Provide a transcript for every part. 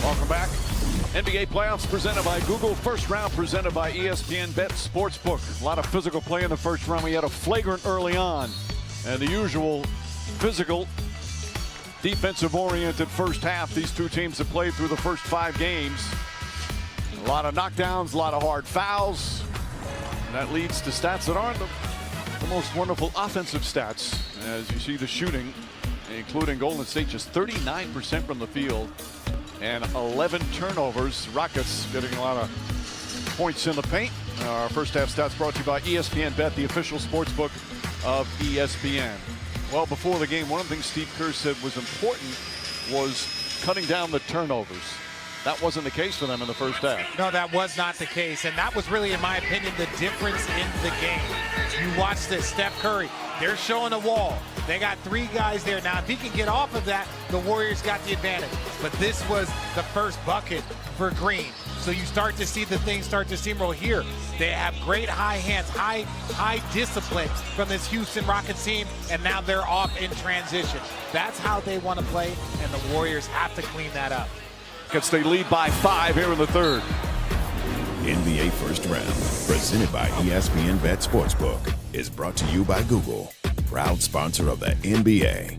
Welcome back. NBA playoffs presented by Google. First round presented by ESPN Bet Sportsbook. A lot of physical play in the first round. We had a flagrant early on. And the usual physical, defensive-oriented first half. These two teams have played through the first 5 games. A lot of knockdowns, a lot of hard fouls. And that leads to stats that aren't the most wonderful offensive stats. As you see the shooting, including Golden State, just 39% from the field and 11 turnovers. Rockets getting a lot of points in the paint. Our first half stats brought to you by ESPN Bet, the official sports book of ESPN. Well, before the game, one of the things Steve Kerr said was important was cutting down the turnovers. That wasn't the case for them in the first half. No, that was not the case. And that was really, in my opinion, the difference in the game. You watch this, Steph Curry, they're showing a wall. They got 3 guys there. Now, if he can get off of that, the Warriors got the advantage. But this was the first bucket for Green. So you start to see the things start to steamroll here. They have great high hands, high discipline from this Houston Rockets team, and now they're off in transition. That's how they want to play, and the Warriors have to clean that up. They lead by 5 here in the third. NBA First Round, presented by ESPN Bet Sportsbook, is brought to you by Google, proud sponsor of the NBA.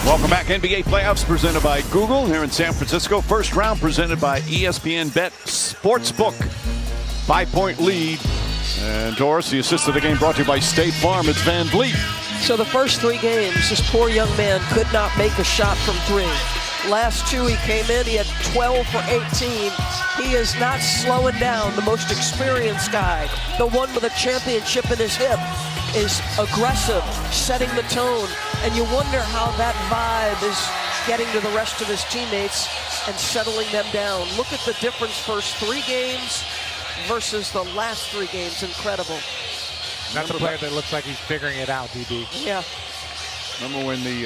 Welcome back. NBA playoffs presented by Google here in San Francisco. First round presented by ESPN Bet Sportsbook. 5-point lead. And Doris, the assist of the game brought to you by State Farm. It's Van Vliet. So the first 3 games, this poor young man could not make a shot from 3. Last 2 he came in, he had 12 for 18. He is not slowing down. The most experienced guy, the one with a championship in his hip, is aggressive, setting the tone. And you wonder how that vibe is getting to the rest of his teammates and settling them down. Look at the difference, first 3 games versus the last 3 games. Incredible. That's a player that looks like he's figuring it out, DB. Yeah. Remember when the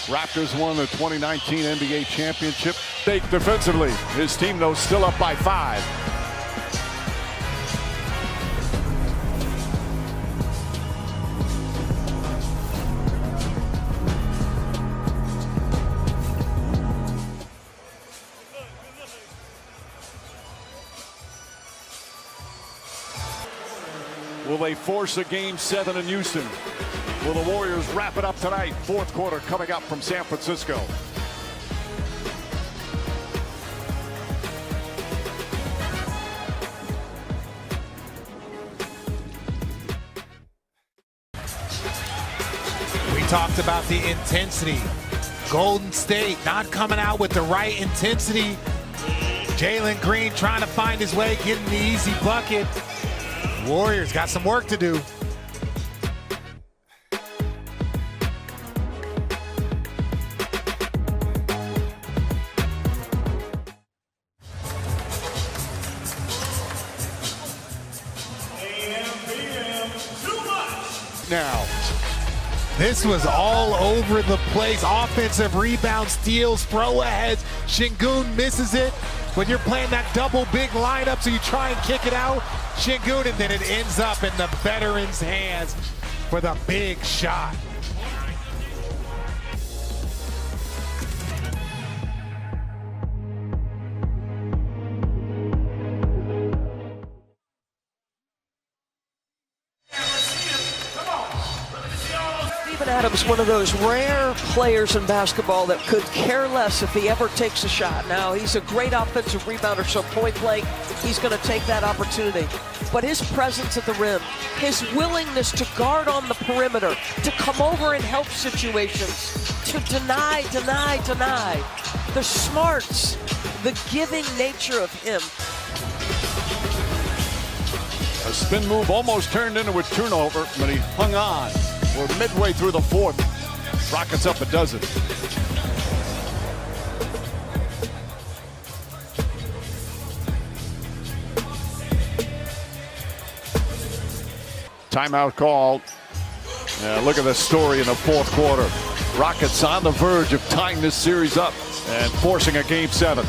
Raptors won the 2019 NBA championship? Defensively, his team, though, still up by 5. Will they force a game 7 in Houston? Will the Warriors wrap it up tonight? Fourth quarter coming up from San Francisco. We talked about the intensity. Golden State not coming out with the right intensity. Jalen Green trying to find his way, getting the easy bucket. Warriors got some work to do. Now, this was all over the place. Offensive rebound, steals, throw aheads. Şengün misses it. When you're playing that double big lineup, so you try and kick it out, Şengün, and then it ends up in the veteran's hands for the big shot. Adams, one of those rare players in basketball that could care less if he ever takes a shot. Now, he's a great offensive rebounder, so point blank, he's going to take that opportunity. But his presence at the rim, his willingness to guard on the perimeter, to come over in help situations, to deny, the smarts, the giving nature of him. a spin move almost turned into a turnover, but he hung on. We're midway through the fourth. Rockets up a dozen. Timeout called. Look at the story in the fourth quarter. Rockets on the verge of tying this series up and forcing a game 7.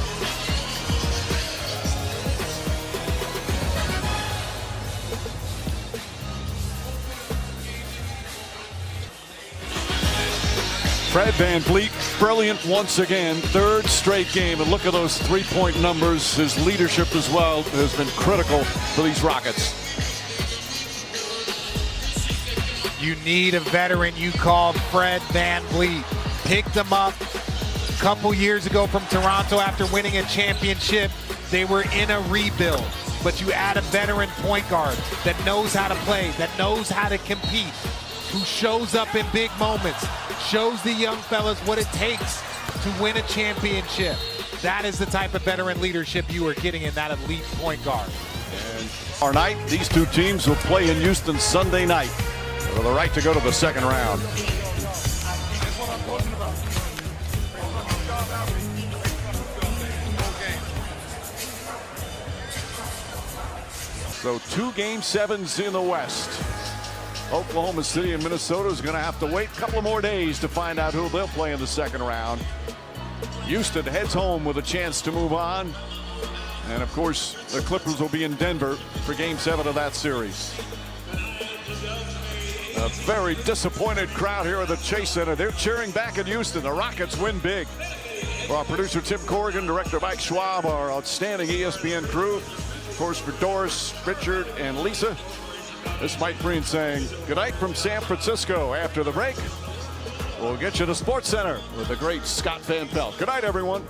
Fred VanVleet, brilliant once again, third straight game. And look at those three-point numbers. His leadership as well has been critical for these Rockets. You need a veteran. You called Fred VanVleet. Picked him up a couple years ago from Toronto after winning a championship. They were in a rebuild. But you add a veteran point guard that knows how to play, that knows how to compete, who shows up in big moments, shows the young fellas what it takes to win a championship. That is the type of veteran leadership you are getting in that elite point guard. And our night, these two teams will play in Houston Sunday night for the right to go to the second round. So 2 Game 7s in the West. Oklahoma City and Minnesota is going to have to wait a couple more days to find out who they'll play in the second round. Houston heads home with a chance to move on. And of course, the Clippers will be in Denver for Game 7 of that series. A very disappointed crowd here at the Chase Center. They're cheering back in Houston. The Rockets win big. For our producer Tim Corrigan, director Mike Schwab, our outstanding ESPN crew. Of course, for Doris, Richard, and Lisa, this is Mike Breen saying good night from San Francisco. After the break, we'll get you to Sports Center with the great Scott Van Pelt. Good night, everyone.